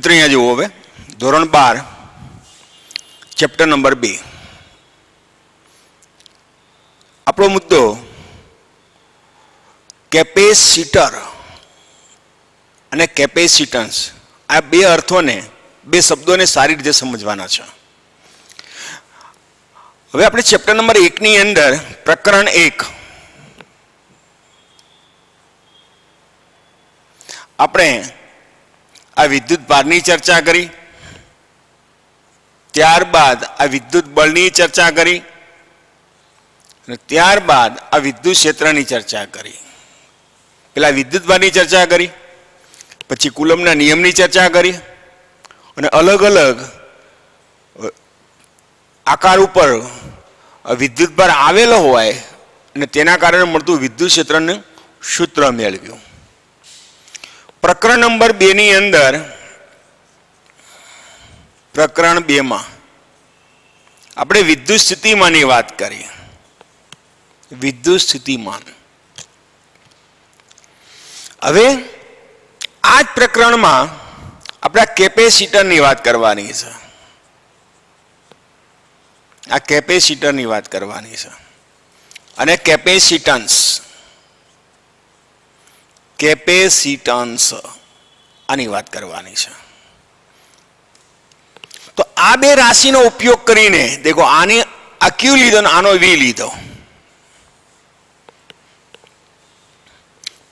मित्रों अहींया जुओ हवे धोरण 12 चैप्टर नंबर 2 आपणो मुद्दो केपेसिटर अने केपेसिटन्स आ बे अर्थों ने बे शब्दों ने सारी रीते समझवाना छे। हवे आपणे चैप्टर नंबर 1 नी अंदर प्रकरण 1 आपणे आ विद्युत भारनी चर्चा करी, त्यारबाद आ विद्युत बळनी चर्चा करी, त्यारबाद आ विद्युत क्षेत्रनी चर्चा करी। पहला विद्युत भारनी चर्चा करी, पछी कूलम्बना नियमनी चर्चा करी अने अलग अलग आकार उपर विद्युत भार आवेलो होय अने तेना कारणे मळतुं विद्युत क्षेत्रनुं सूत्र मेळव्युं। प्रकरण नंबर 2 नी अंदर प्रकरण 2 में आपणे विद्युत स्थितिमान की बात करी। विद्युत स्थितिमान हवे आज प्रकरण में आपणे केपेसिटर की बात करवानी छे। आ केपेसिटर की बात करवानी छे अने केपेसिटन्स केपेसिटन्स आनी बात करवानी छे। तो आ बे राशि नो उपयोग करीने देखो आने आ क्यू लीधो ने आनो वी लीधो।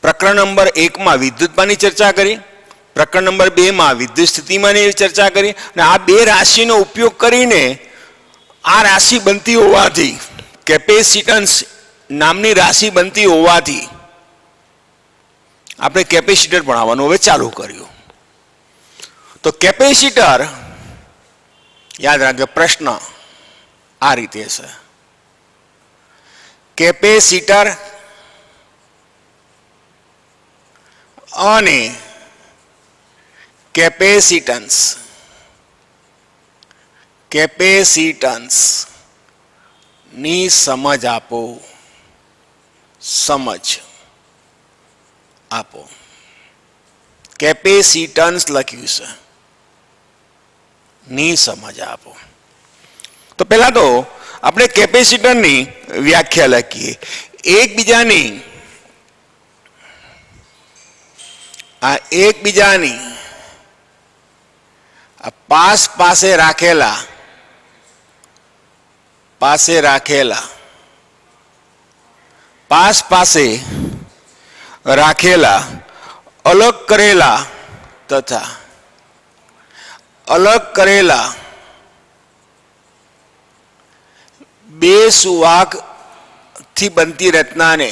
प्रकरण नंबर 1 में विद्युत भार की चर्चा करी, प्रकरण नंबर 2 में विद्युत स्थितिमान की चर्चा करी ने आ बे राशि नो उपयोग करीने आ राशि बनती होवाथी केपेसिटन्स नामनी राशि बनती होवाथी आपणे केपेसिटर भणाववानुं हवे चालू कर्युं। तो केपेसिटर याद राखજો प्रश्न आ रीते छे केपेसिटर अने केपेसिटन्स केपेसिटन्स नी समझ आपो समझ आपो केपेसिटन्स लख्युं छे नी समझ आपो। तो पहला तो अपने केपेसिटर नी व्याख्या लखीए। एक बीजानी पास पासे राखेला पास पासे राखेला अलग करेला तथा अलग करेला बे सुवाहक थी बनती रचना ने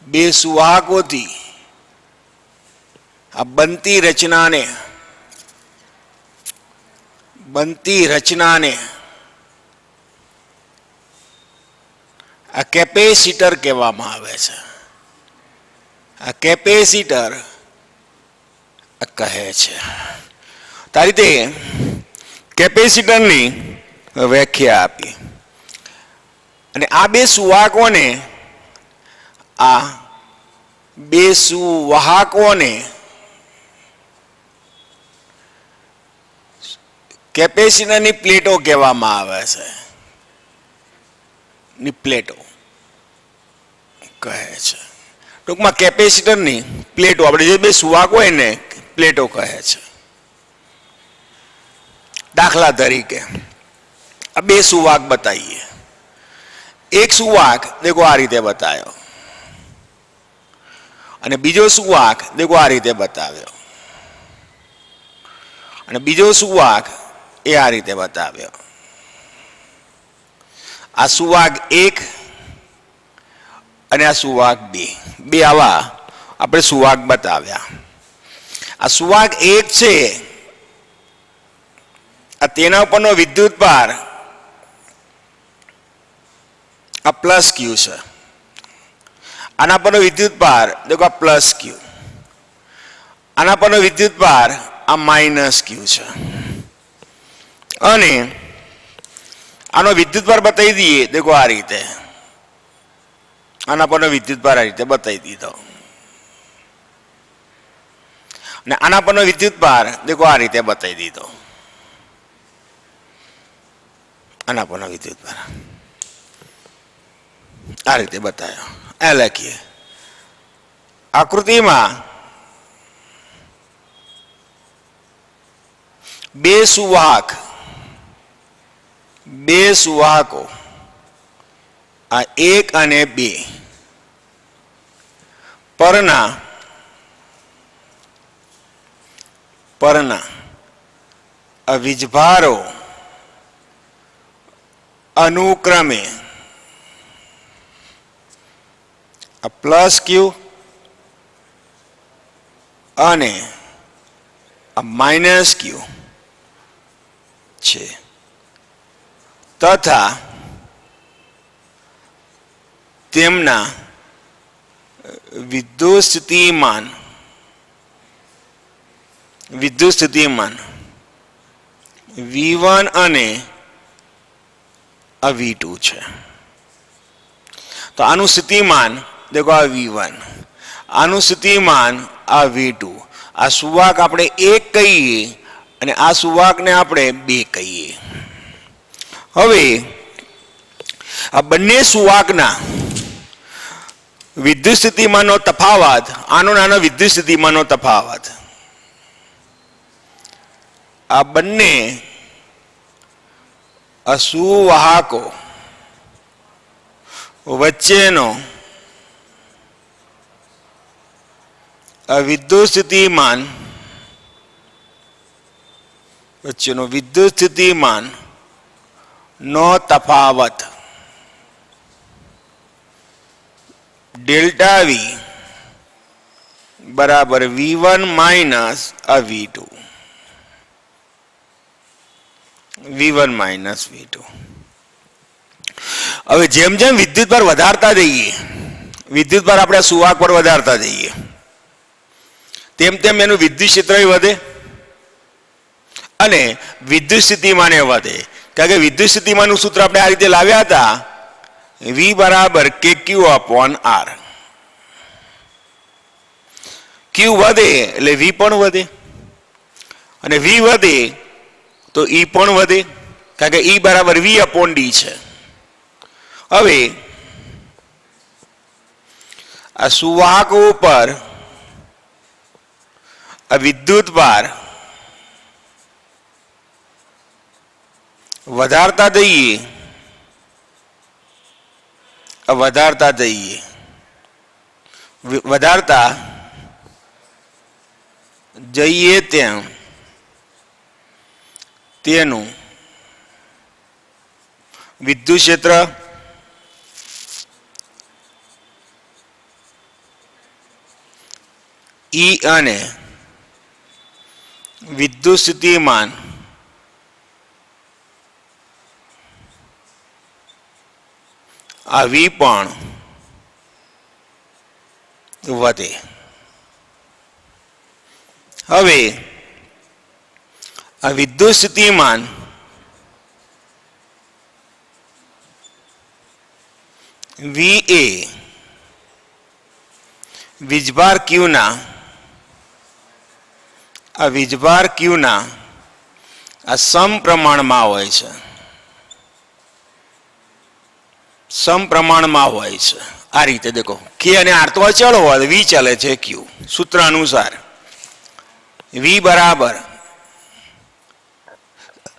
बे सुवाहकों थी बनती रचना ने आ केपेसिटर कहेवामां आवे छे। आ केपेसिटर कहे छे। आ रीते केपेसिटर नी व्याख्या आपी अने आ बे सुवाहकोने आ बे सुवाहकोने केपेसिटर नी प्लेटो कहेवामां आवे छे। नी प्लेटो कहे छे। टूंकमां केपेसिटर नी प्लेटो आपणे जे बे सुवाहक होय ने प्लेटो कहे छे। दाखला तरीके आ बे सुवाहक बताइए। एक सुवाहक देखो आ रीते बतायो अने बीजो सुवाहक देखो आ रीते बताव्यो अने बीजो सुवाहक ए आ रीते बताव्यो। आ सुवाहक 1 अने आ सुवाहक 2 बे आवा आपणे सुवाहक बताव्या। आ सुवाहक 1 छे आ तेना उपरनो विद्युत भार आ प्लस क्यू छे। आना परनो विद्युत भार देखो आ प्लस क्यू, आना परनो विद्युत भार आ माइनस क्यू छे अने आनो विद्युत भार बताई दीए देखो आ रीते आना परनो विद्युत भार आ रीते बताई दीधो। ને આના પરનો વિદ્યુત ભાર દેખો આ રીતે બતાવી દીધો, આના પરનો વિદ્યુત ભાર આ રીતે બતાવ્યો. આ લખીએ આકૃતિમાં બે સુવાહકો આ 1 અને 2 પરના વીજભારો અનુક્રમે પ્લસ ક્યુ અને માઇનસ ક્યુ છે તથા તેમના વિદ્યુત સ્થિતિમાન V1 અને V2 છે. તો આનું સ્થિતિમાન દેખો આ V1, આનું સ્થિતિમાન આ V2. આ સુવાહક આપણે 1 કહીએ અને આ સુવાહકને આપણે 2 કહીએ. હવે આ બંને સુવાહકના વિદ્યુત સ્થિતિમાનનો તફાવત, આનો નાનો વિદ્યુત સ્થિતિમાનનો તફાવત, આ બંને સુવાહકો વચ્ચેનો વિદ્યુત સ્થિતિમાન નો તફાવત ડેલ્ટા V બરાબર V1 માઇનસ V2. હવે જેમ જેમ વિદ્યુત ભાર વધારતા જઈએ, વિદ્યુત ભાર આપણે સુવાહક પર વધારતા જઈએ, તેમ તેમ એનું વિદ્યુત ક્ષેત્ર વધે અને વિદ્યુત સ્થિતિમાન વધે. કારણ કે વિદ્યુત સ્થિતિમાનનું સૂત્ર આપણે આ રીતે લાવ્યા હતા, V બરાબર KQ upon R. Q વધે એટલે V પણ વધે અને V વધે તો E પણ વધે, કારણ કે E બરાબર V upon D છે. હવે આ સુવાહકો ઉપર આ વિદ્યુત ભાર વધારતા જઈએ તેમ તેનું વિદ્યુત ક્ષેત્ર E અને વિદ્યુત સ્થિતિમાન આ V પણ વધે. હવે આ વિદ્યુત સ્થિતિમાન VA વીજભાર Qના આ સમપ્રમાણમાં હોય છે, આ રીતે દેખો K અને R તો અચળ હોય, V ચાલે છે Q સૂત્ર અનુસાર. V બરાબર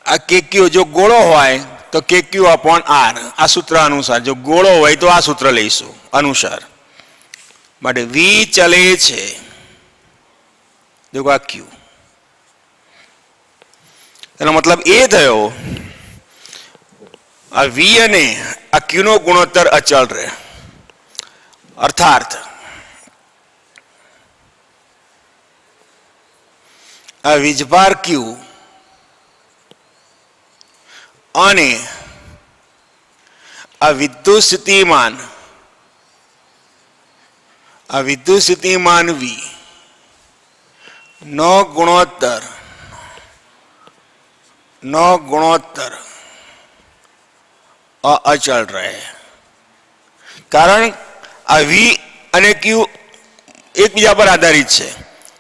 આ KQ જો ગોળો હોય તો KQ upon R, આ સૂત્ર અનુસાર. જો ગોળો હોય તો આ સૂત્ર લઈશું અનુસાર. માટે V ચલે છે દેખો આ Q, એનો મતલબ એ થયો આ V અને આ Q નો ગુણોત્તર અચળ રહે. અર્થાત આ વીજભાર Q અને આ વિદ્યુત સ્થિતિમાન V નો ગુણોત્તર અચળ રહે. કારણ આ V અને Q એકબીજા પર આધારિત છે.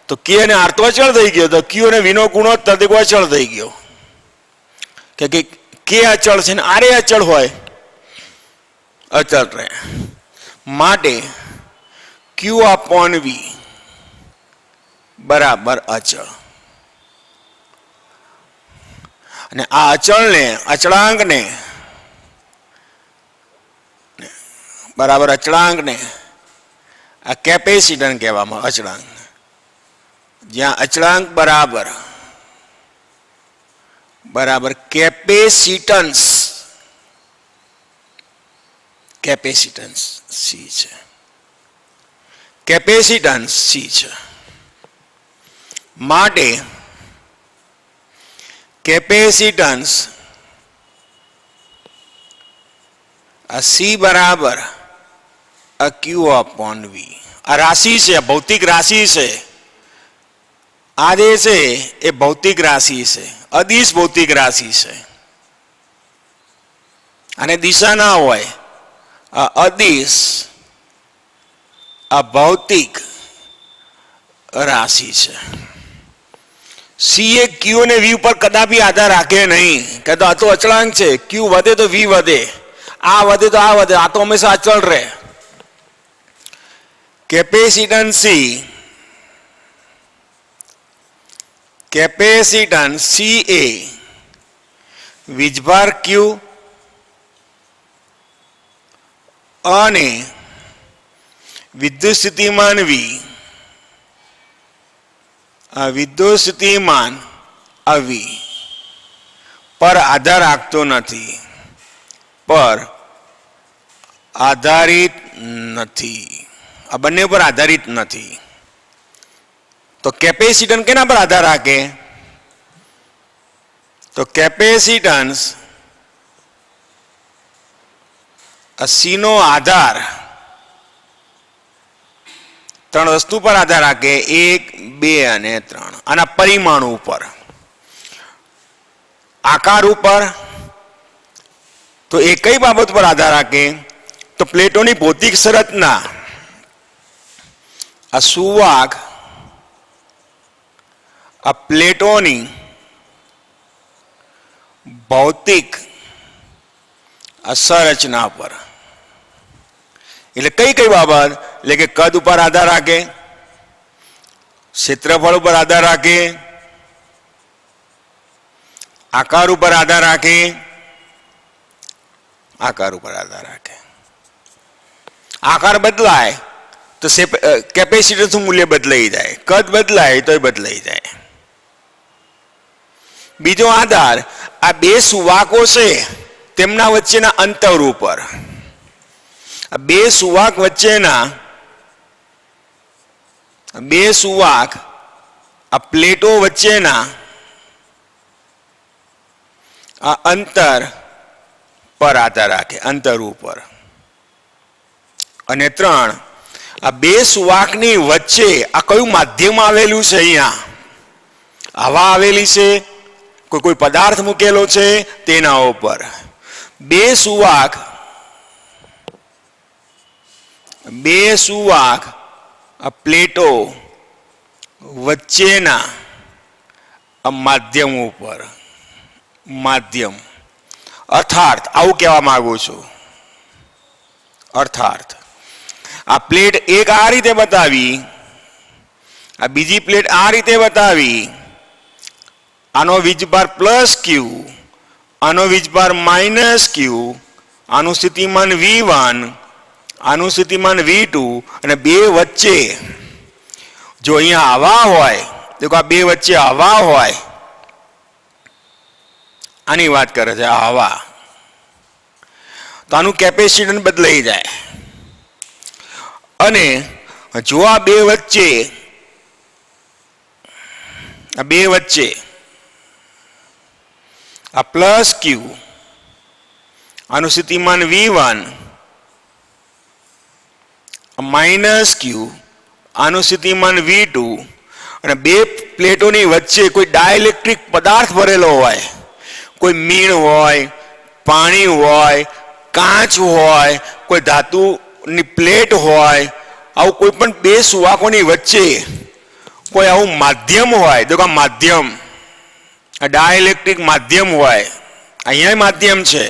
तो के અને આર તો અચળ થઈ ગયો, તો ક્યુ અને વી નો ગુણોત્તર દેખો અચળ થઈ ગયો કે કે અચળ છે ને આર એ અચળ હોય, અચળ રહે માટે ક્યુ અપોન વી બરાબર અચળ. અને આ અચળને અચળાંકને બરાબર અચળાંકને આ કેપેસિટન્સ કહેવામાં. અચળાંક જ્યાં અચળાંક બરાબર બરાબર કેપેસિટન્સ, કેપેસિટન્સ સી છે, કેપેસિટન્સ સી છે માટે કેપેસિટન્સ આ સી બરાબર આ ક્યુ અપોન વી. આ રાશિ છે, ભૌતિક રાશિ છે. આ જે છે એ ભૌતિક રાશિ છે, અદિશ ભૌતિક રાશિ છે. અને દિશા ના હોય, આ અદિશ આ ભૌતિક રાશિ છે. સી એ ક્યુ અને વી ઉપર કદાપી આધાર રાખે નહીં કે તો આ તો અચળાંક છે, ક્યુ વધે તો વી વધે, આ વધે તો આ વધે, આ તો હંમેશા અચળ રહે. કેપેસિટન્સ સી, કેપેસિટન્સ સી એ વીજભાર ક્યુ અને વિદ્યુત સ્થિતિમાન વી, આ વિદ્યુત સ્થિતિમાન વી પર આધાર રાખતો નથી, પર આધારિત નથી. આ બંને પર આધારિત નથી. તો કેપેસિટન્સ કેના પર આધાર રાખે? તો કેપેસિટન્સ સી નો આધાર ત્રણ વસ્તુ પર આધાર રાખે, 1, 2 અને 3. આના પરિમાણો ઉપર, આકાર ઉપર. તો એ કઈ બાબત પર આધાર રાખે? તો પ્લેટોની ભૌતિક શરતના આ સુવાહક આ પ્લેટોની ભૌતિક સંરચના પર. એટલે કઈ કઈ બાબત? એટલે કે કદ ઉપર આધાર રાખે, ક્ષેત્રફળ ઉપર આધાર રાખે, આકાર ઉપર આધાર રાખે, આકાર ઉપર આધાર રાખે. આકાર બદલાય તો કેપેસિટન્સનું મૂલ્ય બદલાઈ જાય, કદ બદલાય તો એ બદલાઈ જાય. બીજો આધાર આ બે સુવાહકો છે તેમના વચ્ચેના અંતર ઉપર. આ બે સુવાહક વચ્ચેના, બે સુવાહક આ પ્લેટો વચ્ચેના આ અંતર પર આધાર રાખે, અંતર ઉપર. અને 3, આ બે સુવાહકની વચ્ચે આ કયું માધ્યમ આવેલું છે? અહીંયા હવા આવેલી છે, કોઈ પદાર્થ મૂકેલો છે તેના ઉપર. બે સુવાહક આ પ્લેટો વચ્ચેના આ માધ્યમ ઉપર, માધ્યમ અર્થાત આવું કહેવા માંગુ છું. અર્થાત આ પ્લેટ એક આ રીતે બતાવી, આ બીજી પ્લેટ આ રીતે બતાવી. આનો વીજભાર પ્લસ ક્યુ, આનો વીજભાર માઇનસ ક્યુ, આનું સ્થિતિમાન V1, આનું સ્થિતિમાન V2, અને બે વચ્ચે જો અહીંયા હવા હોય, દેખો આ બે વચ્ચે હવા હોય, આની વાત કરે છે આ હવા, તો આનું કેપેસિટન્સ બદલાઈ જાય. અને જો આ બે વચ્ચે આ પ્લસ ક્યુ, આનું સ્થિતિમાન V1, માઇનસ ક્યુ, આનું સ્થિતિમાન V2, અને બે પ્લેટોની વચ્ચે કોઈ ડાઇલેક્ટ્રિક પદાર્થ ભરેલો હોય, કોઈ મીણ હોય, પાણી હોય, કાચ હોય, કોઈ ધાતુની પ્લેટ હોય, આવું કોઈ પણ બે સુવાહકોની વચ્ચે कोई आવું माध्यम होय, देखो माध्यम डाइलेक्ट्रिक माध्यम होय, अहींया माध्यम छे,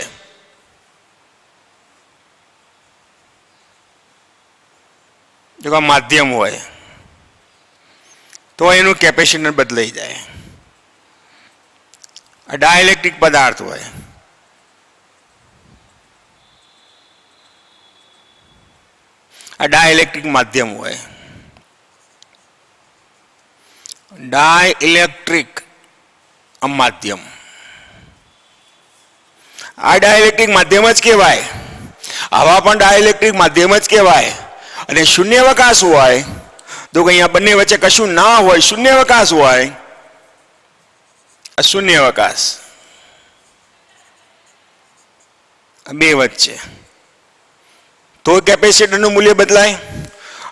देखो माध्यम होय तो एनु केपेसिटन्स बदलाई जाए। डाइलेक्ट्रिक पदार्थ होय, डाइलेक्ट्रिक माध्यम होय, डाइलेक्ट्रिक माध्यम, आ डाइलेक्ट्रिक माध्यम ज कहेवाय। हवा पण डाइलेक्ट्रिक माध्यम ज कहेवाय। अने शून्यावकाश होय तो अहींया बंने वच्चे कशुं ना होय, शून्यावकाश होय, शून्यावकाश बे वच्चे तो केपेसिटरनुं मूल्य बदलाय।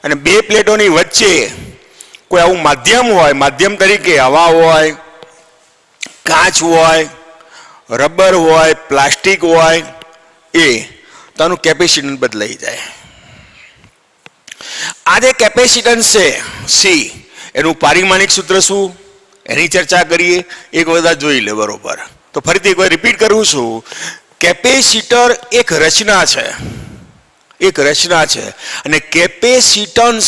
अने बे प्लेटोनी वच्चे कोई आવું माध्यम होय, माध्यम तरीके हवा होय, काच होय, रबर होय, प्लास्टिक होय, ए तो केपेसिटन्स बदलाई जाए। आज केपेसिटन्स है सी, एनु पारिमाणिक सूत्र शू एनी चर्चा करिए, एक वखत जोई ले बरोबर। तो फरीथी एक बार रिपीट करूं छूं, केपेसिटर एक रचना है, एक रचना है, अने केपेसिटन्स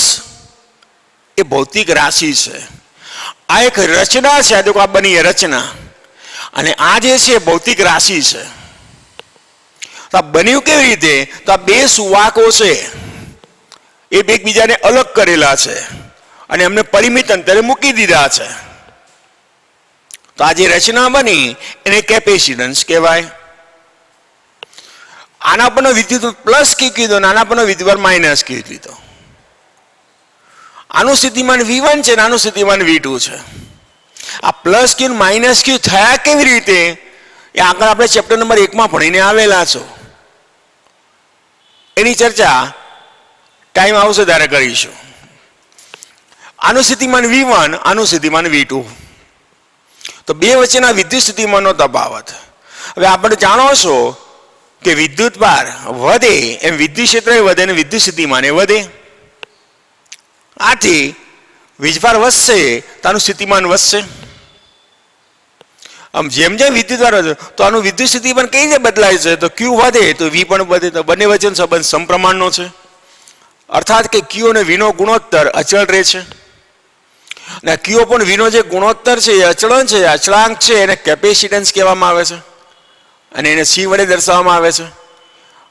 ए भौतिक राशि है। आ एक रचना है, देखो आ बनी है रचना, अने आ जे छे भौतिक राशि है। तो आ बन्युं केवी रीते, तो आ बे सुवाको छे ए एकबीजाने अलग करेला छे अने एमने परिमित अंतरे मूकी दीधा छे। तो आ जे रचना बनी एने केपेसिटन्स कहेवाय। आना परनो विद्युत प्लस की कीधो, आना परनो विद्युत माइनस की कीधो। आनु स्थितिमान V1 छे, आनु स्थितिमान V2 छे। आ प्लस क्यू माइनस क्यू थया केवी रीते ए आगळ आपणे चेप्टर नंबर 1 માં ભણીને આવેલા છો। એની ચર્ચા टाइम आवशे त्यारे करीशुं। आनु स्थितिमान V1, आनु स्थितिमान V2, तो बे वच्चेना विद्युत स्थितिमाननो तफावत। हवे आपणे जाणो छो के विद्युत भार वधे एम विद्युत क्षेत्र वधे ने विद्युत स्थितिमान वधे। आथी वीजभार વધશે તો આનું સ્થિતિમાન વધશે। આમ જેમ જેમ વિદ્યુત ભાર વધે તો આનું વિદ્યુત સ્થિતિમાન કઈ રીતે બદલાય છે, તો Q વધે તો V પણ વધે। તો બંને વચ્ચેનો સંબંધ સમપ્રમાણનો છે, अर्थात कि Q और V नो गुणोत्तर अचल रहे छे। ने Q पण V नो जे गुणोत्तर छे अचलांक छे, अचलांक छे एने केपेसिटन्स कहेवामां आवे छे अने एने C वडे दर्शाववामां आवे छे।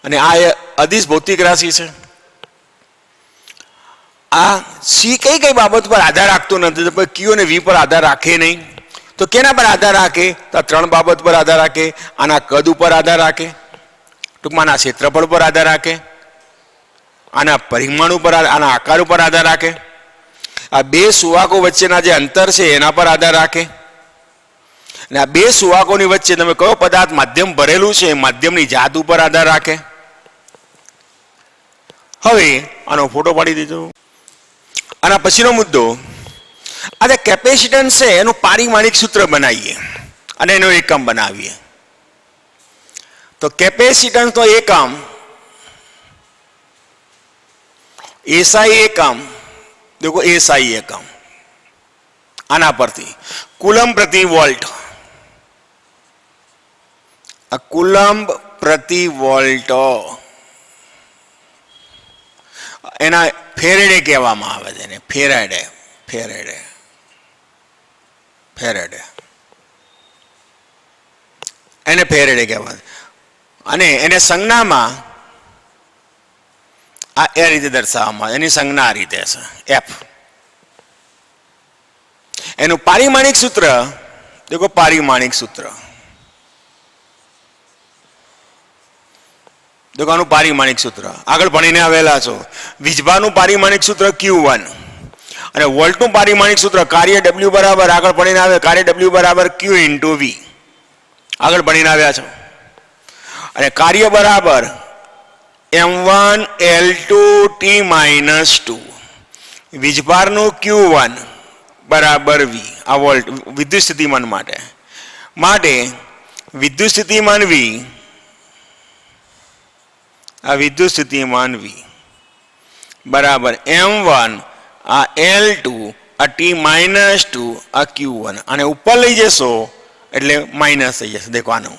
अने आ अदिश भौतिक राशि छे। आ C कई कई बाबत पर आधार राखतो नथी, तो Q और V पर आधार राखे नहीं। तो केना पर आधार राखे, तो त्रण बाबत पर आधार राखे। आना कद पर आधार राखे, टूंकमां आना क्षेत्रफळ पर आधार राखे, आना परिमाण पर, आना आकार पर आधार राखे। आ बे सुवाको वच्चेना जे अंतर छे एना पर आधार राखे। ने आ बे सुवाकोनी वच्चे तमे कयो पदार्थ माध्यम भरेलुं छे माध्यमनी जात पर आधार राखे। हवे आनो फोटो पाडी दीधो। आना पछीनो मुद्दो, आ जे केपेसिटन्स छे एनुं पारिमाणिक सूत्र बनावीए अने एनो एकम बनावीए। तो केपेसिटन्स तो एकम एसआई एकम, देखो एसआई एकम आना परथी कूलम प्रति वोल्ट, कूलम प्रति वोल्ट एना फेरेडे कहेवामां आवे छे। ने फेरेडे फेरेडे फेरेडे एने फेरेडे कहेवाय। अने एने संज्ञामां आ ए रीते दर्शाववामां, एनी संज्ञा आ रीते छे एफ। एनु पारिमाणिक सूत्र देखो, पारिमाणिक सूत्र देखो, आनु पारिमाणिक सूत्र आगळ भणीने आवेला छो। वीजभारनुं पारिमाणिक सूत्र Q1 अने वोल्टनुं पारिमाणिक सूत्र कार्य W बराबर आगळ भणीने आवे, कार्य W बराबर Q × V आगळ भणीने आव्या छो। अने कार्य बराबर M1 L2 T - 2 वीजभारनुं Q1 बराबर V आ वोल्ट विद्युत स्थितिमान माटे विद्युत स्थितिमान V आ विद्युत स्थितिमान V बराबर M1 आ L2 આ T-2 આ Q1 અને ઉપર લઈ જશો એટલે માઇનસ થઈ જશે. દેખો આનું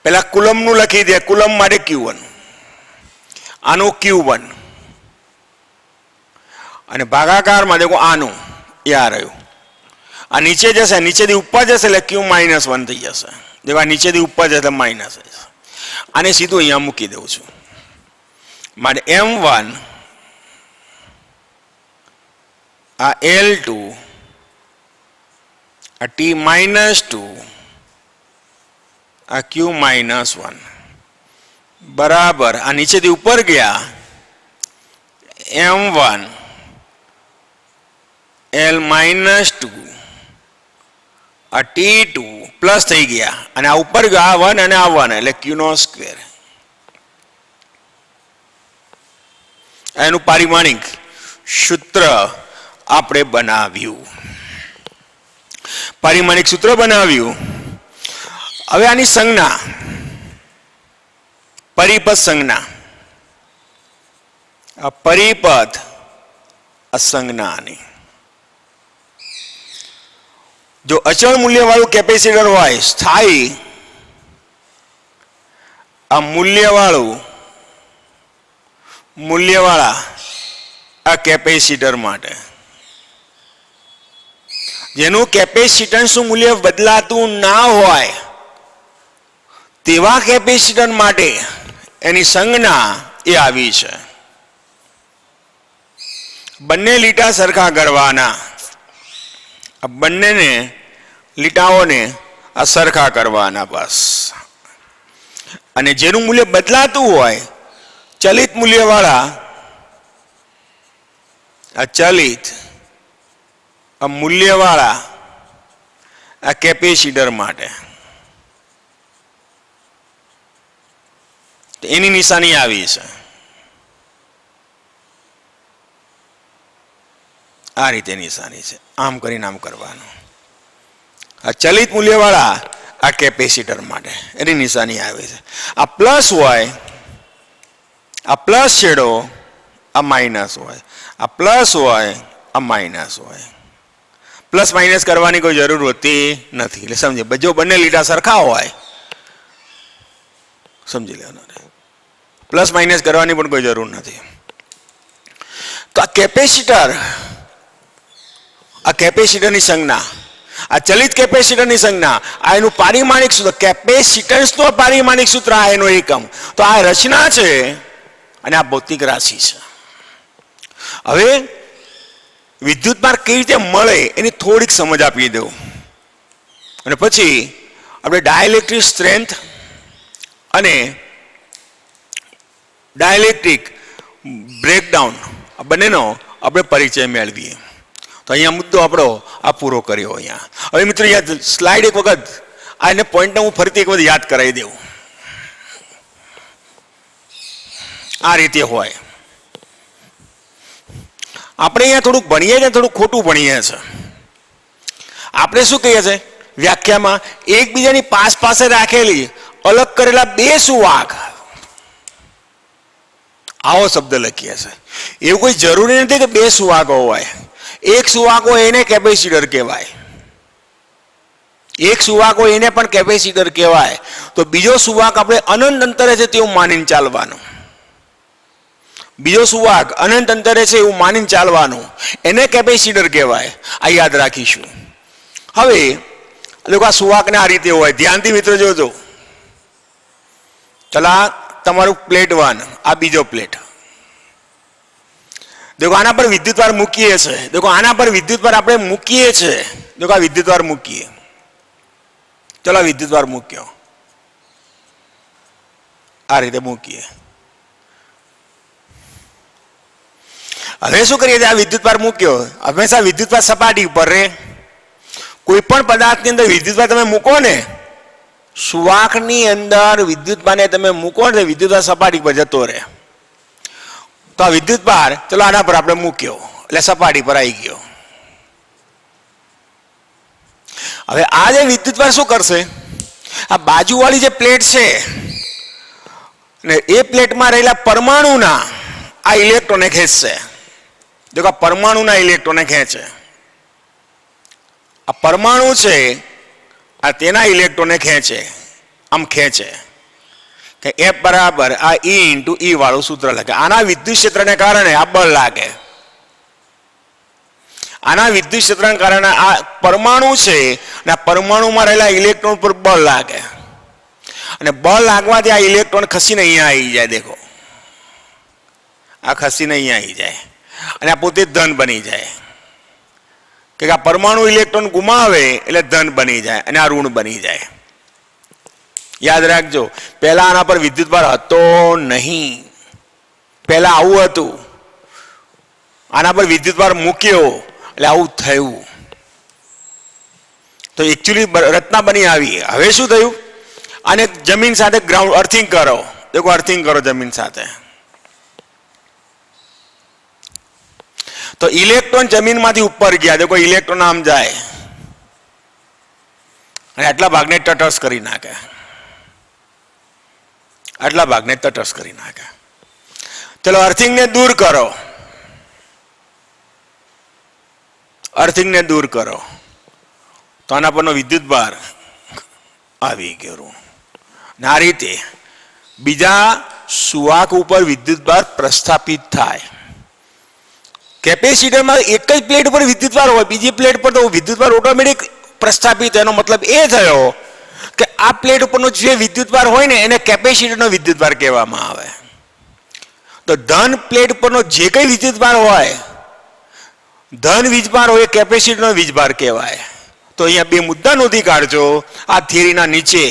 પેલા કુલમનું લખી દે, કુલમ માટે Q1, આનું Q1 અને ભાગાકારમાં દેખો આનું એ આ રહ્યું. આ નીચે જશે, નીચેથી ઉપર જશે એટલે Q-1 થઈ જશે. દેખો આ નીચેથી ઉપર જશે માઇનસ થઈ જશે. આને સીધું અહીંયા મૂકી દઉં છું. માટે M1 આ L2 આ T-2 આ Q-1 બરાબર આ નીચેથી ઉપર ગયા M1 L-2 આ T2 પ્લસ થઈ ગયા અને આ ઉપર ગયો આ 1 અને આ 1 એટલે Q². એનું પારિમાણિક સૂત્ર આપણે બનાવ્યું. પારિમાણિક સૂત્ર બનાવ્યું. હવે આની સંજ્ઞા પરિપથ સંજ્ઞા, આ પરિપથ અસંજ્ઞાની. જો અચળ મૂલ્ય વાળું કેપેસિટર હોય સ્થાયી આ મૂલ્યવાળા આ કેપેસિટર માટે જેનું કેપેસિટન્સનું મૂલ્ય બદલાતું ના હોય તેવા કેપેસિટર માટે એની સંજ્ઞા એ આવી છે. બંને લીટા સરખા કરવાના, બંનેને લીટાઓને આ સરખા કરવાના બસ. અને જેનું મૂલ્ય બદલાતું હોય ચલિત મૂલ્યવાળા આ ચલિત આ મૂલ્યવાળા આ કેપેસિટર માટે એની નિશાની આવી છે. આ રીતે નિશાની છે, આમ કરીને આમ કરવાનું. આ ચલિત મૂલ્યવાળા આ કેપેસિટર માટે એની નિશાની આવે છે. આ પ્લસ હોય, આ પ્લસ છેડો, આ માઇનસ હોય, આ પ્લસ હોય, આ માઇનસ હોય. પ્લસ માઇનસ કરવાની કોઈ જરૂર હોતી નથી. એટલે સમજે જો બંને લીટા સરખા હોય સમજી લેવાનું, પ્લસ માઇનસ કરવાની પણ કોઈ જરૂર નથી. તો આ કેપેસિટરની સંજ્ઞા, આ ચલિત કેપેસિટરની સંજ્ઞા, આ એનું પારિમાણિક સૂત્ર, કેપેસિટન્સનો પારિમાણિક સૂત્ર આ એનો એકમ. તો આ રચના છે અને આ ભૌતિક રાશિ છે. હવે વિદ્યુતભાર કેવી રીતે મળે એની થોડીક સમજ આપી દઉં અને પછી આપણે ડાયલેક્ટ્રિક સ્ટ્રેન્થ અને ડાયલેક્ટ્રિક બ્રેકડાઉન આ બંનેનો આપણે પરિચય મેળવીએ. તો અહીંયા મુદ્દો આપણો આ પૂરો કર્યો. અહીંયા હવે મિત્રો અહીંયા સ્લાઇડ એક વખત આ એને પોઈન્ટને હું ફરીથી એક વખત યાદ કરાવી દઉં. આ રીતે હોય. આપણે અહીંયા થોડુંક ભણીએ છીએ, થોડુંક ખોટું ભણીએ છીએ. આપણે શું કહીએ છીએ વ્યાખ્યામાં, એકબીજાની પાસે રાખેલી અલગ કરેલા બે સુવાહક આવો શબ્દ લખીએ છીએ. એવું કોઈ જરૂરી નથી કે બે સુવાહકો હોય. એક સુવાહક હોય એને કેપેસિટર કહેવાય, એક સુવાહક હોય એને પણ કેપેસિટર કહેવાય. તો બીજો સુવાહક આપણે અનંત અંતરે છે તેવું માનીને ચાલવાનું. બીજો સુવાહક અનંત અંતરે છે એવું માનીને ચાલવાનું, એને કેપેસિટર કહેવાય. આ યાદ રાખીશું. હવે લોકો આ સુવાહકને આ રીતે હોય, ધ્યાનથી મિત્રો જોજો. ચલા તમારું પ્લેટ 1, આ બીજો પ્લેટ. देखो आना पर विद्युतवार मूकीए छे, देखो आना पर विद्युतवार આપણે મૂકીએ છે. देखो આ વિદ્યુતવાર મૂકીએ. ચલો વિદ્યુતવાર મૂક્યો, આ રીતે મૂકીએ. હવે શું કરીએ? આ વિદ્યુતવાર મૂક્યો, હંમેશા વિદ્યુતવાર સપાટી ઉપર રહે. કોઈ પણ પદાર્થની અંદર વિદ્યુતવાર તમે મૂકો ને, સુવાહકની અંદર વિદ્યુતવારને તમે મૂકો ને, વિદ્યુતવાર સપાટી પર જતો રહે. તો આ વિદ્યુતભાર ચલો આના પર આપણે મૂક્યો એટલે સપાટી પર આવી ગયો. હવે આ જે વિદ્યુતભાર શું કરશે? આ બાજુવાળી જે પ્લેટ છે ને એ પ્લેટમાં રહેલા પરમાણુના આ ઇલેક્ટ્રોનને ખેંચશે. જો આ પરમાણુના ઇલેક્ટ્રોનને ખેંચે આ પરમાણુ છે આ તેના ઇલેક્ટ્રોનને ખેંચે, આમ ખેંચે કે F બરાબર આ E ઇન્ટુ E વાળું સૂત્ર લાગે. આના વિદ્યુત ક્ષેત્રને કારણે આ બળ લાગે. આના વિદ્યુત ક્ષેત્રને કારણે આ પરમાણુ છે અને આ પરમાણુમાં રહેલા ઇલેક્ટ્રોન પર બળ લાગે અને બળ લાગવાથી આ ઇલેક્ટ્રોન ખસીને અહીંયા આવી જાય. દેખો આ ખસીને અહીંયા આવી જાય અને આ પોતે ધન બની જાય કે આ પરમાણુ ઇલેક્ટ્રોન ગુમાવે એટલે ધન બની જાય અને આ ઋણ બની જાય. યાદ રાખજો, પહેલા આના પર વિદ્યુતભાર હતો નહીં. પહેલા આવું હતું, આના પર વિદ્યુતભાર મૂક્યો એટલે આવું થયું. તો એકચ્યુઅલી રચના બની આવી. હવે શું થયું? આને જમીન સાથે ગ્રાઉન્ડ અર્થિંગ કરો. દેખો અર્થિંગ કરો જમીન સાથે. તો ઇલેક્ટ્રોન જમીનમાંથી ઉપર ગયા. દેખો ઇલેક્ટ્રોન આમ જાય અને આટલા ભાગને તટસ્થ કરી નાખે. આટલા ભાગને તટસ્થ કરી નાખે. ચલો અર્થિંગને દૂર કરો. અર્થિંગને દૂર કરો તો આના પરનો વિદ્યુત ભાર આવી ગયો. આ રીતે બીજા સુવાહક ઉપર વિદ્યુત ભાર પ્રસ્થાપિત થાય. કેપેસિટરમાં એક જ પ્લેટ ઉપર વિદ્યુત ભાર હોય, બીજી પ્લેટ પર તો વિદ્યુત ભાર ઓટોમેટિક પ્રસ્થાપિત. એનો મતલબ એ થયો કે આ પ્લેટ ઉપરનો જે વિદ્યુત ભાર હોય ને એને કેપેસિટરનો વિદ્યુત ભાર કહેવામાં આવે. તો ધન પ્લેટ પરનો જે કંઈ વિદ્યુત ભાર હોય, ધન વીજભાર હોય, કેપેસિટરનો વીજભાર કહેવાય. તો અહીંયા બે મુદ્દા નોંધી કાઢજો આ થિયરીના નીચે.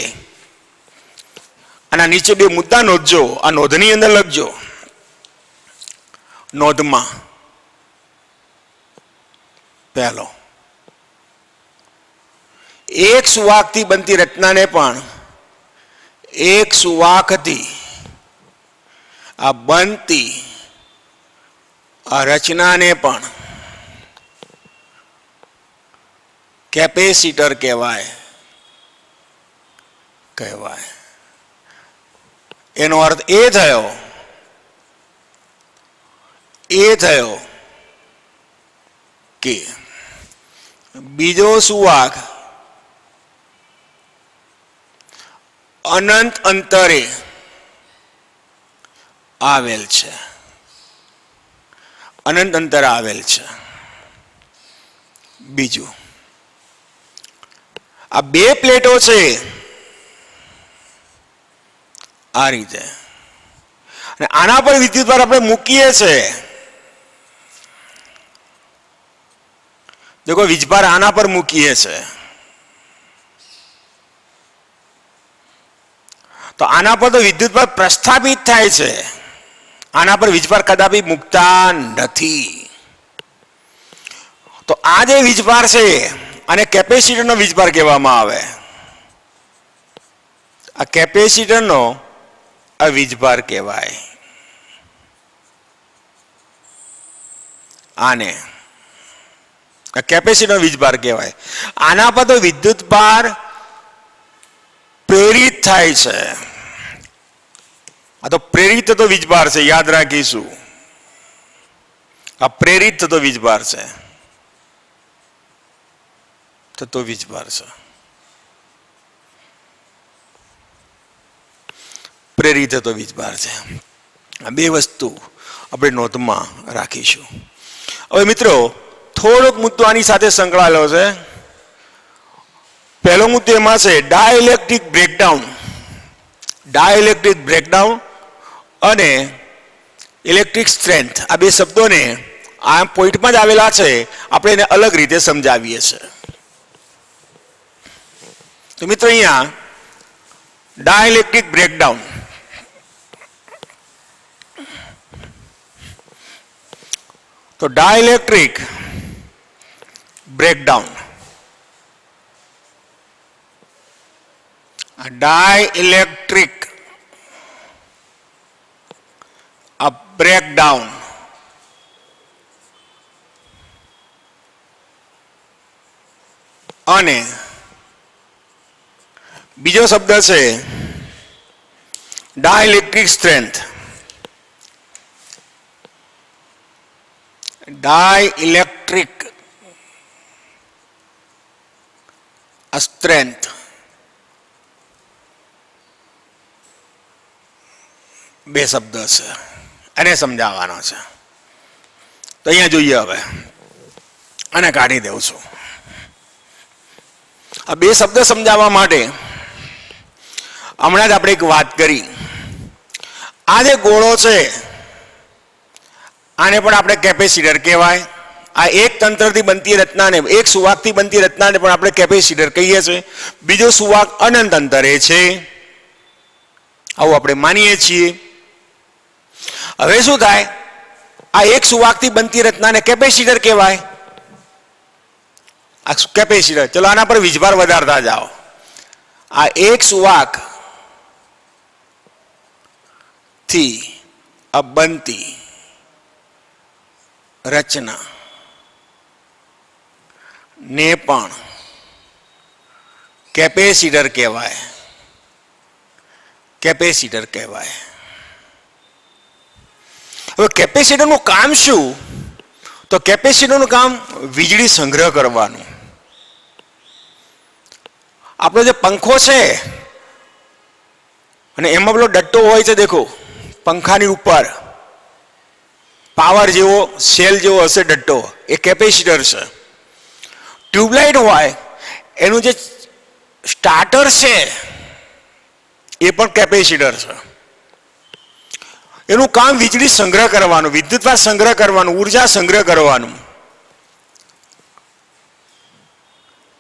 આના નીચે બે મુદ્દા નોંધજો. આ નોંધની અંદર લખજો. નોંધમાં પહેલો, એક સુવાહકથી બનતી રચનાને પણ એક સુવાહકથી આ બનતી આ રચનાને પણ કેપેસિટર કહેવાય. એનો અર્થ એ થયો કે બીજો સુવાહક અનંત અંતરે આવેલ છે. અનંત અંતરે આવેલ છે. બીજું, આ બે પ્લેટો છે આ રીતે અને આના પર વિદ્યુતભાર આપણે મૂકીએ છીએ. દેખો વીજભાર આના પર મૂકીએ છીએ તો આના પર તો વિદ્યુતભાર પ્રસ્થાપિત થાય છે. આના પર વીજભાર કદાપી મૂકતા નથી. તો આ જે વીજભાર છે આને કેપેસિટરનો વીજભાર કહેવામાં આવે. આ કેપેસિટરનો આ વીજભાર કહેવાય. આને આ કેપેસિટરનો વીજભાર કહેવાય. આના પર તો વિદ્યુતભાર પ્રેરિત થાય છે. આ તો પ્રેરિત થતો વીજભાર છે, યાદ રાખીશું. આ પ્રેરિત થતો વીજભાર છે. થતો વીજભાર છે. પ્રેરિત થતો વીજભાર છે. આ બે વસ્તુ આપણે નોંધમાં રાખીશું. હવે મિત્રો થોડોક મુદ્દો આની સાથે સંકળાયેલો છે. પહેલો મુદ્દો એમાં છે ડાઇલેક્ટ્રિક બ્રેકડાઉન. ડાઇલેક્ટ્રિક બ્રેકડાઉન અને ઇલેક્ટ્રિક સ્ટ્રેન્થ, આ બે શબ્દોને આ પોઈન્ટમાં જ આવેલા છે. આપણે એને અલગ રીતે સમજાવીએ છીએ. તો મિત્રો અહીંયા ડાઇલેક્ટ્રિક બ્રેકડાઉન, તો ડાઇલેક્ટ્રિક બ્રેકડાઉન, ડાઇલેક્ટ્રિક બ્રેકડાઉન અને બીજો શબ્દ છે ડાઇલેક્ટ્રિક સ્ટ્રેન્થ. ડાઇલેક્ટ્રિક આ સ્ટ્રેન્થ, બે શબ્દ છે, એને સમજાવવાનો છે. તો અહીંયા જોઈએ, હવે અને કાઢી દઉં છું. આ બે શબ્દ સમજાવવા માટે હમણાં જ આપણે એક વાત કરી. આ જે ગોળો છે આને પણ આપણે કેપેસિટર કહેવાય. આ એક તંત્રથી બનતી રચનાને, એક સુવાકથી બનતી રચનાને પણ આપણે કેપેસિટર કહીએ છીએ. બીજો સુવાક અનંત અંતરે છે, આવું આપણે માનીએ છીએ. હવે શું થાય, આ એક સુવાકથી બનતી રચનાને કેપેસિટર કહેવાય. આ કેપેસિટર, ચલો આના પર વીજભાર વધારતા જાઓ. આ એક સુવાક થી બનતી રચના ને પણ કેપેસિટર કહેવાય. કેપેસિટર કહેવાય. હવે કેપેસિટરનું કામ શું? તો કેપેસિટરનું કામ વીજળી સંગ્રહ કરવાનું. આપણો જે પંખો છે અને એમાં પેલો ડટ્ટો હોય છે, દેખો પંખાની ઉપર પાવર જેવો સેલ જેવો હશે ડટ્ટો, એ કેપેસિટર છે. ટ્યુબલાઇટ હોય એનું જે સ્ટાર્ટર છે એ પણ કેપેસિટર છે. એનું કામ વીજળી સંગ્રહ કરવાનું, વિદ્યુતભાર સંગ્રહ કરવાનું, ઉર્જા સંગ્રહ કરવાનું.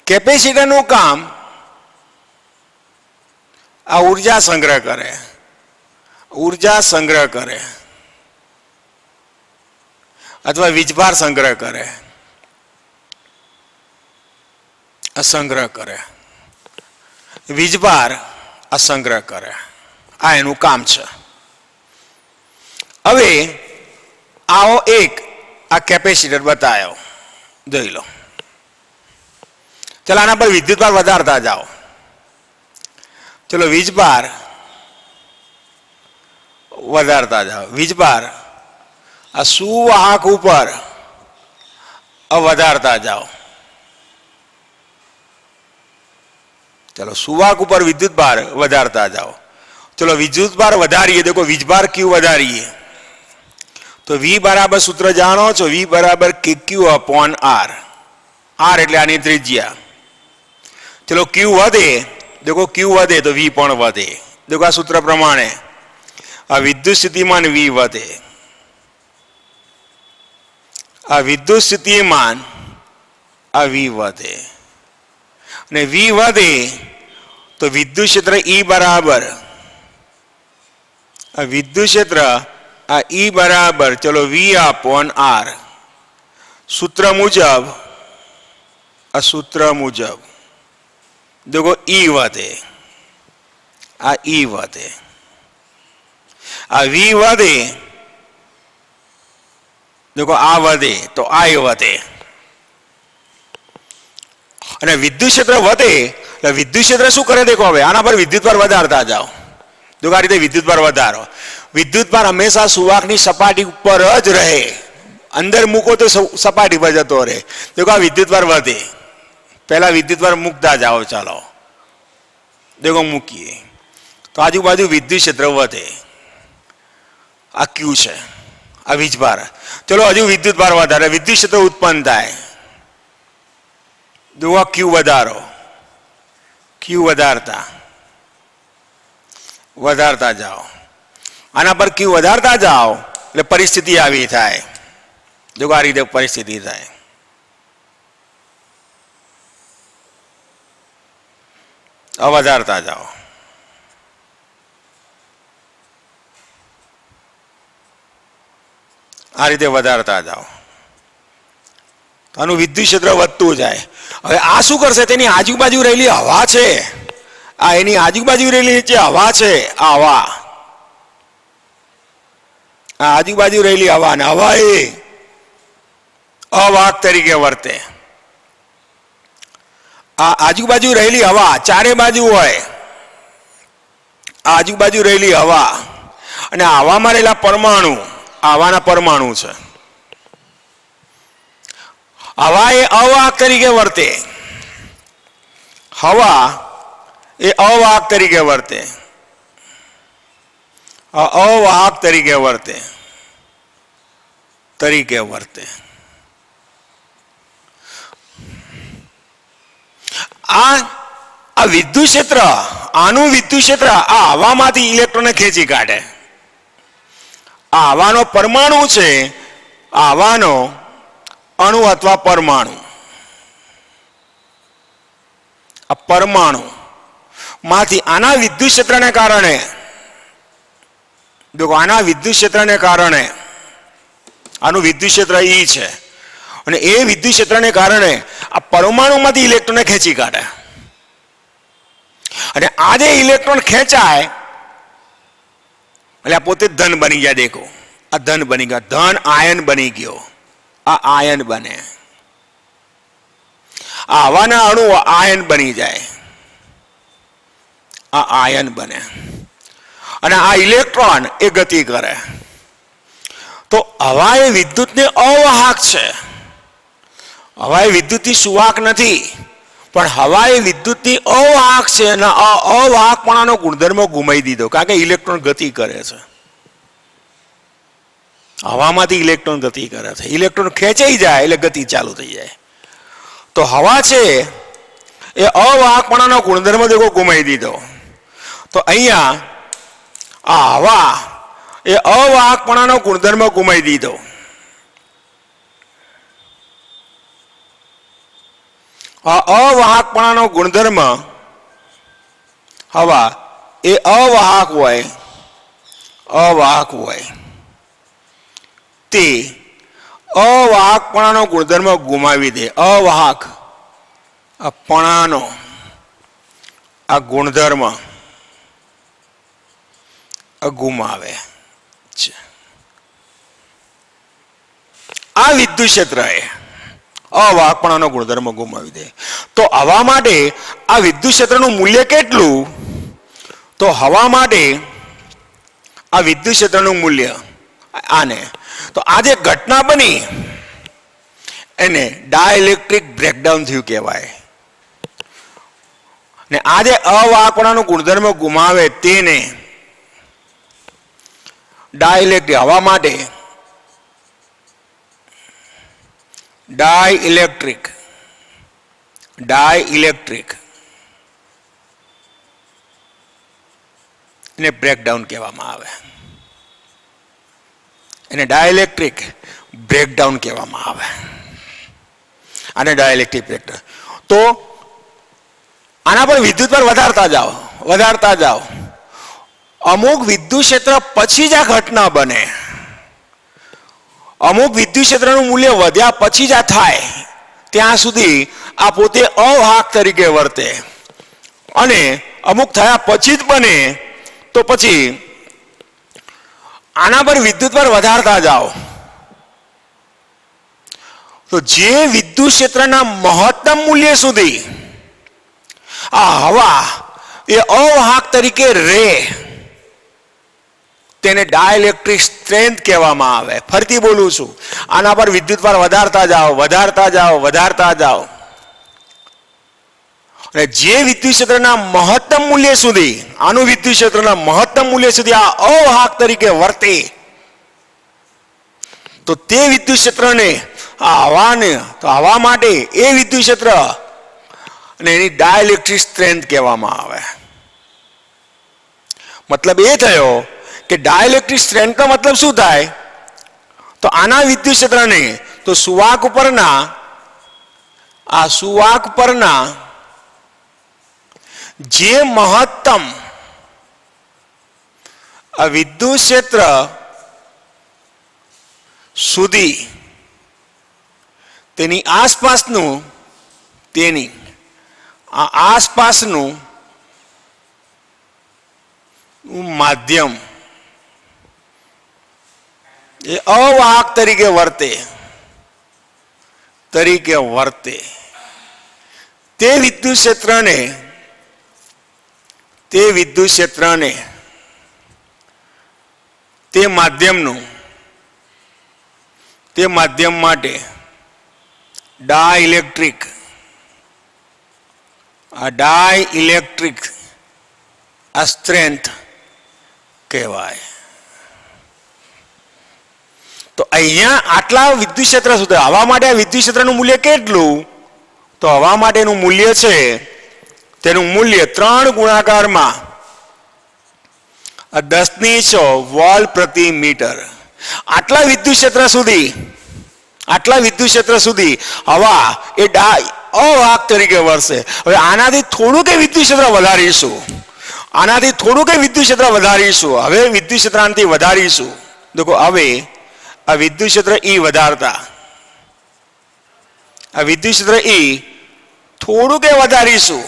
કેપેસિટરનું કામ આ ઉર્જા સંગ્રહ કરે, ઉર્જા સંગ્રહ કરે અથવા વીજભાર સંગ્રહ કરે, સંગ્રહ કરે, વીજભાર સંગ્રહ કરે. આ એનું કામ છે. હવે આવો એક આ કેપેસિટર બતાવ્યો, જોઈ લો. ચલો આના પર વિદ્યુતભાર વધારતા જાઓ. ચલો વીજભાર વધારતા જાઓ. વીજભાર આ સુવાહક ઉપર વધારતા જાઓ. ચલો સુવાહક ઉપર વિદ્યુતભાર વધારતા જાઓ. ચલો વિદ્યુતભાર વધારીએ, દેખો વીજભાર ક્યુ વધારીએ તો V બરાબર સૂત્ર જાણો છો, V બરાબર KQ અપોન R. R એટલે આની ત્રિજ્યા. ચલો Q વધે, દેખો Q વધે તો V પણ વધે. દેખો આ સૂત્ર પ્રમાણે આ વિદ્યુત સ્થિતિમાન V વધે. આ વિદ્યુત સ્થિતિમાન આ V વધે અને V વધે તો વિદ્યુત ક્ષેત્ર E બરાબર, આ વિદ્યુત ક્ષેત્ર આ E બરાબર, ચલો V અપોન R. સૂત્ર મુજબ, આ સૂત્ર મુજબ દેખો E વધે, આ E વધે, આ V વધે, દેખો આ વધે તો I વધે. અને વિદ્યુત ક્ષેત્ર વધે એટલે વિદ્યુત ક્ષેત્ર શું કરે, દેખો હવે આના પર વિદ્યુતભાર વધારતા જાઓ. દેખો આ રીતે વિદ્યુતભાર વધારો. વિદ્યુતભાર હંમેશા સુવાકની સપાટી ઉપર જ રહે, અંદર મૂકો તો સપાટી પર જતો રહે. દેખો આ વિદ્યુતભાર વધે, પહેલા વિદ્યુતભાર મૂકતા જાઓ. ચાલો દેખો મૂકીએ તો આજુબાજુ વિદ્યુત ક્ષેત્ર વધે. આ Q છે, આ વીજભાર. ચલો હજુ વિદ્યુતભાર વધારે, વિદ્યુત ક્ષેત્ર ઉત્પન્ન થાય. દેખો Q વધારો, Q વધારતા વધારતા જાઓ. આના પર Q વધારતા જાઓ એટલે પરિસ્થિતિ આવી થાય. દેખો આ રીતે પરિસ્થિતિ થાય. વધારતા જાઓ. આ રીતે વધારતા જાઓ તો આનું વિદ્યુત ક્ષેત્ર વધતું જાય. હવે આ શું કરશે, તેની આજુબાજુ રહેલી હવા છે, આ એની આજુબાજુ રહેલી જે હવા છે, આ હવા, આ આજુબાજુ રહેલી હવા ને હવા એ અવાહક તરીકે વર્તે. આ આજુબાજુ રહેલી હવા ચારે બાજુ હોય, આ આજુબાજુ રહેલી હવા અને હવામાં રહેલા પરમાણુ, હવાના પરમાણુ છે. હવા એ અવાહક તરીકે વર્તે. હવા એ અવાહક તરીકે વર્તે, અવાહક તરીકે વર્તે. આ વિદ્યુત ક્ષેત્ર, આનું વિદ્યુત ક્ષેત્ર આ હવામાંથી ઇલેક્ટ્રોનને ખેંચી કાઢે. આ હવાનો પરમાણુ છે, આ હવાનો અણુ અથવા પરમાણુ, આ પરમાણુ માંથી આના વિદ્યુત ક્ષેત્રને કારણે, જો આના વિદ્યુત ક્ષેત્રને કારણે, આનું વિદ્યુત ક્ષેત્ર E છે અને એ વિદ્યુત ક્ષેત્રને કારણે આ પરમાણુમાંથી ઇલેક્ટ્રોનને ખેંચી કાઢે. અને આ જે ઇલેક્ટ્રોન ખેંચાય એટલે આ પોતે ધન બની ગયા. દેખો, આ ધન બની ગયા, ધન આયન બની ગયો. આ આયન બને, આ હવાના અણુ આયન બની જાય, આ આયન બને. અને આ ઇલેક્ટ્રોન એ ગતિ કરે. તો હવા એ વિદ્યુતને અવાહક છે. હવા એ વિદ્યુતથી સુવાહક નથી, પણ હવા એ વિદ્યુતની અવાહક છે અને અવાહકપણાનો ગુણધર્મ ગુમાવી દીધો, કારણ કે ઇલેક્ટ્રોન ગતિ કરે છે. હવામાંથી ઇલેક્ટ્રોન ગતિ કરે છે. ઇલેક્ટ્રોન ખેંચાઈ જાય એટલે ગતિ ચાલુ થઈ જાય. તો હવા છે એ અવાહકપણાનો ગુણધર્મ દેખો ગુમાવી દીધો. તો અહીંયા આ હવા એ અવાહકપણાનો ગુણધર્મ ગુમાવી દીધો. આ અવાહકપણાનો ગુણધર્મ હવા એ અવાહક હોય તે અવાહકપણાનો ગુણધર્મ ગુમાવી દે. અવાહકપણાનો આ ગુણધર્મ ગુમાવે છે. આ વિદ્યુત ક્ષેત્ર એ અવાહકપણાનો ગુણધર્મ ગુમાવી દે. તો હવા માટે આ વિદ્યુત ક્ષેત્રનું મૂલ્ય કેટલું? તો હવા માટે આ વિદ્યુત ક્ષેત્રનું મૂલ્ય આને, તો આ જે ઘટના બની એને ડાઇલેક્ટ્રિક બ્રેકડાઉન થયું કહેવાય. ને આ જે અવાહકપણાનો ગુણધર્મ ગુમાવે તેને ડાઇલેક્ટ્રિક, હવા માટે ડાઇલેક્ટ્રિક એને બ્રેકડાઉન કહેવામાં આવે. એને ડાઇલેક્ટ્રિક બ્રેકડાઉન કહેવામાં આવે. આને ડાઇલેક્ટ્રિક બ્રેકડાઉન. તો આના પર વિદ્યુત પર વધારતા જાઓ, અમુક વિદ્યુત ક્ષેત્ર પછી જ આ ઘટના બને. અમુક વિદ્યુત ક્ષેત્રનું મૂલ્ય વધ્યા પછી જ આ થાય, ત્યાં સુધી આ પોતે અવાહક તરીકે વર્તે. અને અમુક થયા પછી જ બને તો પછી આના પર વિદ્યુત પર વધારતા જાઓ. તો જે વિદ્યુત ક્ષેત્રના મહત્તમ મૂલ્ય સુધી આ હવા એ અવાહક તરીકે રહે તેને ડાઇલેક્ટ્રિક સ્ટ્રેન્થ કહેવામાં આવે. ફરીથી બોલું છું, આના પર વિદ્યુત ભાર વધારતા જાઓ. અને જે વિદ્યુત ક્ષેત્રના મહત્તમ મૂલ્ય સુધી, આનું વિદ્યુત ક્ષેત્રના મહત્તમ મૂલ્ય સુધી આ અવાહક તરીકે વર્તે તો તે વિદ્યુત ક્ષેત્રને આ હવાને, તો હવા માટે એ વિદ્યુત ક્ષેત્ર અને એની ડાઇલેક્ટ્રિક સ્ટ્રેન્થ કહેવામાં આવે. મતલબ એ થયો કે ડાઇલેક્ટ્રિક સ્ટ્રેન્થનો મતલબ શું થાય? તો આના વિદ્યુત ક્ષેત્રને તો સુવાહક પરના જે મહત્તમ વિદ્યુત ક્ષેત્ર સુધી તેની આસપાસનું માધ્યમ એ અવાહક તરીકે વર્તે તે વિદ્યુત ક્ષેત્રને તે માધ્યમ માટે ડાઇલેક્ટ્રિક આ ડાય ઇલેક્ટ્રિક આ સ્ટ્રેન્થ કહેવાય. તો અહીંયા આટલા વિદ્યુત ક્ષેત્ર સુધી હવા માટે આ વિદ્યુત ક્ષેત્રનું મૂલ્ય કેટલું? તો હવા માટેનું મૂલ્ય છે તેનું મૂલ્ય 3 ગુણાકારમાં 10⁶ વોલ્ટ પ્રતિ મીટર. આટલા વિદ્યુત ક્ષેત્ર સુધી હવા એ અવાહક તરીકે વર્તે. હવે આનાથી થોડું કે વિદ્યુત ક્ષેત્ર વધારીશું, હવે વિદ્યુત ક્ષેત્રથી વધારીશું. દેખો હવે આ વિદ્યુત ક્ષેત્ર E વધારતા, આ વિદ્યુત ક્ષેત્ર E થોડું કે વધારીશું,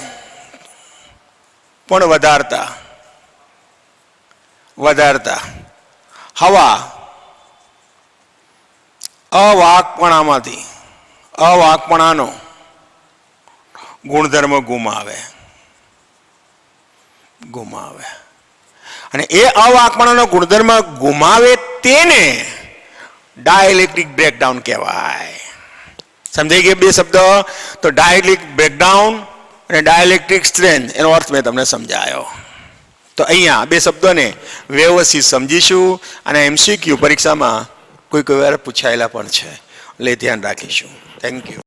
પણ વધારતા હવા અવાહકપણાનો ગુણધર્મ ગુમાવે. અને એ અવાહકપણાનો ગુણધર્મ ગુમાવે તેને ડાઇલેક્ટ્રિક બ્રેકડાઉન કહેવાય. સમજાઈ ગયા બે શબ્દ? તો ડાઇલેક્ટ્રિક બ્રેકડાઉન અને ડાઇલેક્ટ્રિક સ્ટ્રેન્થ એનો અર્થ મેં તમને સમજાયો. તો અહીંયા બે શબ્દોને વ્યવસ્થિત સમજીશું અને MCQ પરીક્ષામાં કોઈ વાર પૂછાયેલા પણ છે, એટલે ધ્યાન રાખીશું. Thank you.